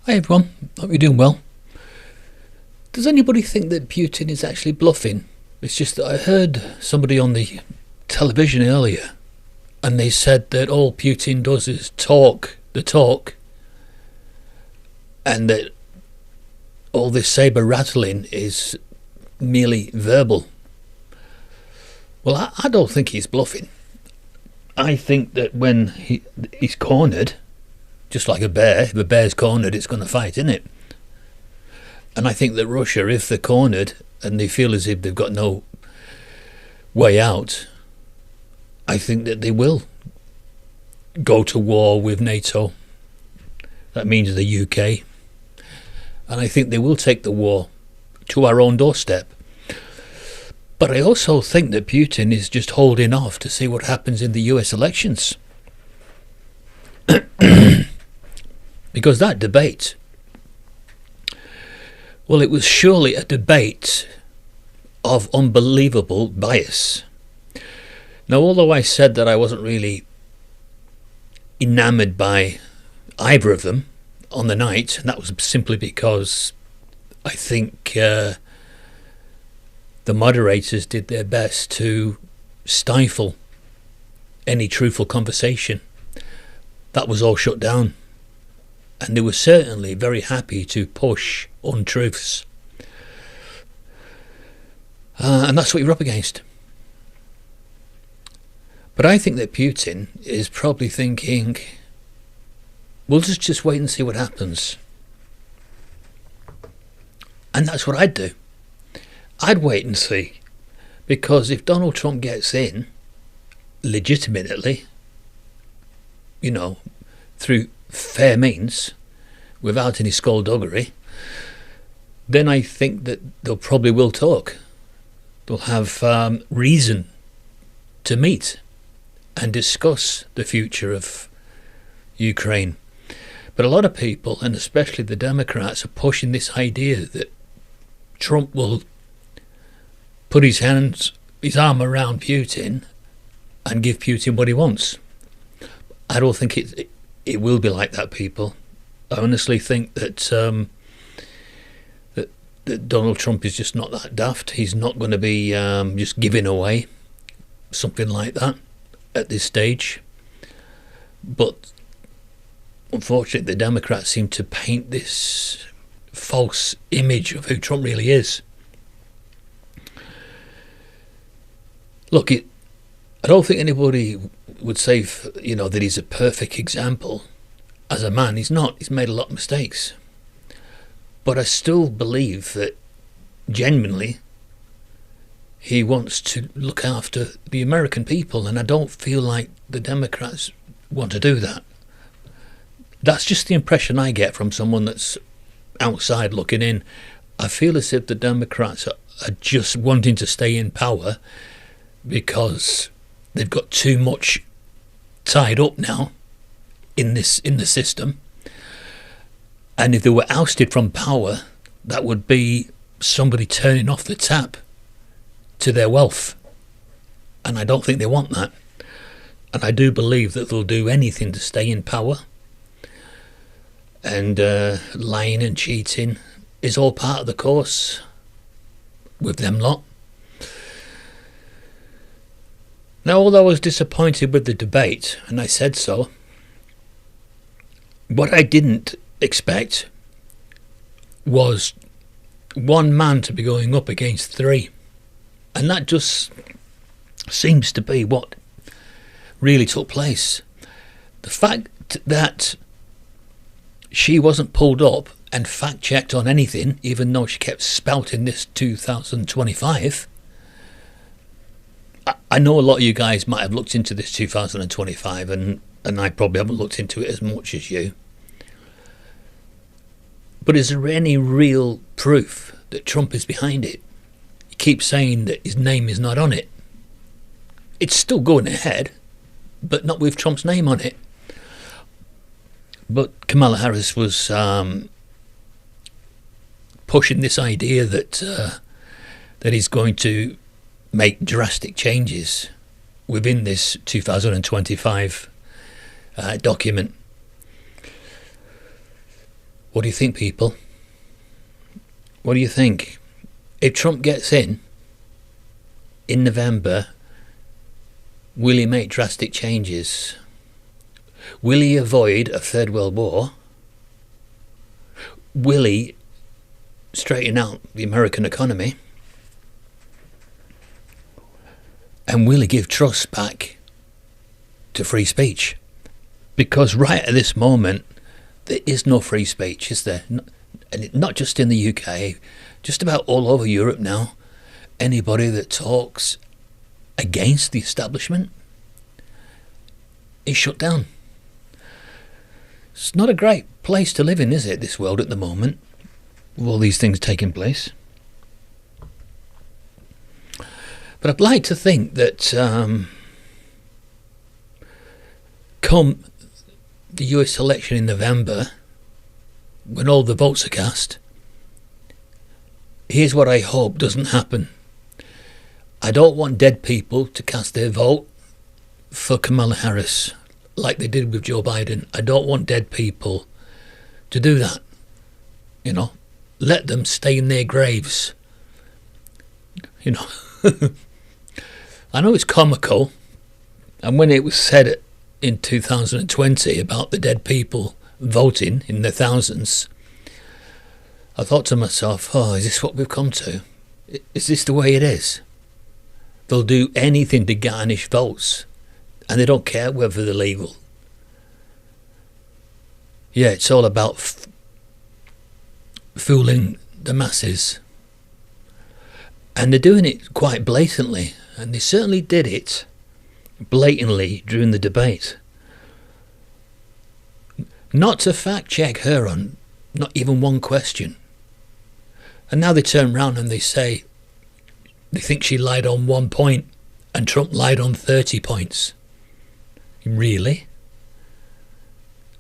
Hi everyone, hope you're doing well. Does anybody think that Putin is actually bluffing? It's just that I heard somebody on the television earlier and they said that all Putin does is talk the talk and that all this saber rattling is merely verbal. Well, I don't think he's bluffing. I think that when he's cornered, just like a bear, if a bear's cornered, it's going to fight, isn't it? And I think that Russia, if they're cornered and they feel as if they've got no way out, I think that they will go to war with NATO. That means the UK. And I think they will take the war to our own doorstep. But I also think that Putin is just holding off to see what happens in the US elections. Because that debate, well, it was surely a debate of unbelievable bias. Now, although I said that I wasn't really enamoured by either of them on the night, and that was simply because I think the moderators did their best to stifle any truthful conversation. That was all shut down. And they were certainly very happy to push untruths. And that's what you're up against. But I think that Putin is probably thinking, we'll just wait and see what happens. And that's what I'd do. I'd wait and see. Because if Donald Trump gets in, legitimately, you know, through fair means, without any skullduggery, then I think that they probably will talk. They'll have reason to meet and discuss the future of Ukraine. But a lot of people, and especially the Democrats, are pushing this idea that Trump will put his arm around Putin and give Putin what he wants. I don't think it will be like that, people. I honestly think that that Donald Trump is just not that daft. He's not going to be just giving away something like that at this stage. But unfortunately, the Democrats seem to paint this false image of who Trump really is. Look, I don't think anybody would say, that he's a perfect example as a man. He's not. He's made a lot of mistakes. But I still believe that genuinely he wants to look after the American people, and I don't feel like the Democrats want to do that. That's just the impression I get from someone that's outside looking in. I feel as if the Democrats are just wanting to stay in power because they've got too much tied up now in the system, and if they were ousted from power, that would be somebody turning off the tap to their wealth, and I don't think they want that. And I do believe that they'll do anything to stay in power, and lying and cheating is all part of the course with them lot. Now, although I was disappointed with the debate, and I said so, what I didn't expect was one man to be going up against three. And that just seems to be what really took place. The fact that she wasn't pulled up and fact-checked on anything, even though she kept spouting this 2025... I know a lot of you guys might have looked into this 2025, and I probably haven't looked into it as much as you. But is there any real proof that Trump is behind it? He keeps saying that his name is not on it. It's still going ahead, but not with Trump's name on it. But Kamala Harris was pushing this idea that he's going to make drastic changes within this 2025 document. What do you think, people? What do you think? If Trump gets in November, will he make drastic changes? Will he avoid a third world war? Will he straighten out the American economy? And will he give trust back to free speech? Because right at this moment, there is no free speech, is there? And not just in the UK, just about all over Europe now. Anybody that talks against the establishment is shut down. It's not a great place to live in, is it, this world at the moment, with all these things taking place? But I'd like to think that come the US election in November, when all the votes are cast, here's what I hope doesn't happen. I don't want dead people to cast their vote for Kamala Harris like they did with Joe Biden. I don't want dead people to do that. You know, let them stay in their graves. You know, I know it's comical, and when it was said in 2020 about the dead people voting in the thousands, I thought to myself, oh, is this what we've come to? Is this the way it is? They'll do anything to garnish votes, and they don't care whether they're legal. Yeah, it's all about fooling the masses. And they're doing it quite blatantly, and they certainly did it blatantly during the debate. Not to fact check her on not even one question. And now they turn around and they say they think she lied on 1 point and Trump lied on 30 points. Really?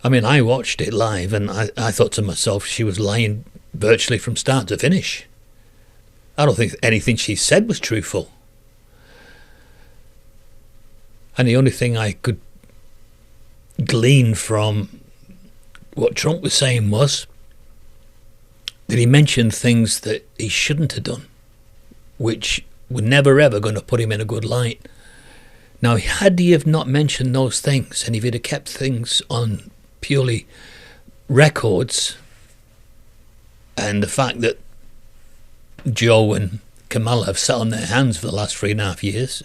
I mean, I watched it live and I thought to myself she was lying virtually from start to finish. I don't think anything she said was truthful. And the only thing I could glean from what Trump was saying was that he mentioned things that he shouldn't have done, which were never ever going to put him in a good light. Now, had he have not mentioned those things, and if he'd have kept things on purely records, and the fact that Joe and Kamala have sat on their hands for the last 3.5 years,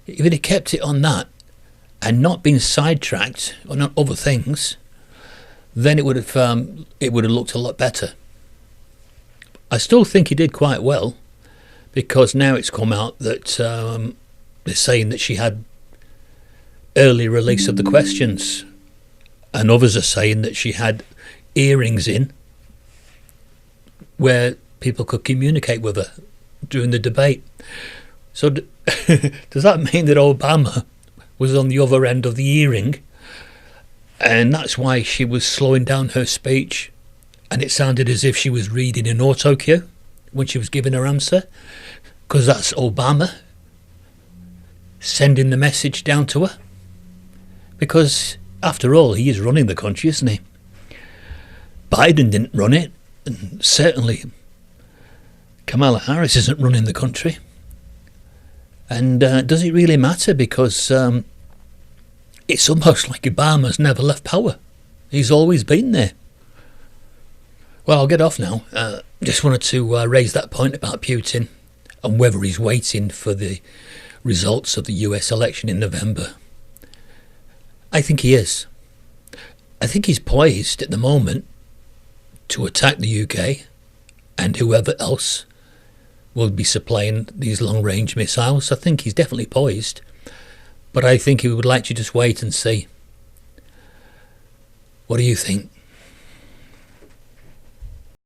if he'd have kept it on that and not been sidetracked on other things, then it would have looked a lot better. I still think he did quite well, because now it's come out that they're saying that she had early release of the questions, and others are saying that she had earrings in where people could communicate with her during the debate. So does that mean that Obama was on the other end of the earring, and that's why she was slowing down her speech, and it sounded as if she was reading an auto cue when she was giving her answer, because that's Obama sending the message down to her? Because after all, he is running the country, isn't he? Biden didn't run it, and certainly Kamala Harris isn't running the country. And does it really matter? Because it's almost like Obama's never left power. He's always been there. Well, I'll get off now. Just wanted to raise that point about Putin and whether he's waiting for the results of the US election in November. I think he is. I think he's poised at the moment to attack the UK and whoever else will be supplying these long-range missiles. I think he's definitely poised, but I think he would like to just wait and see. What do you think?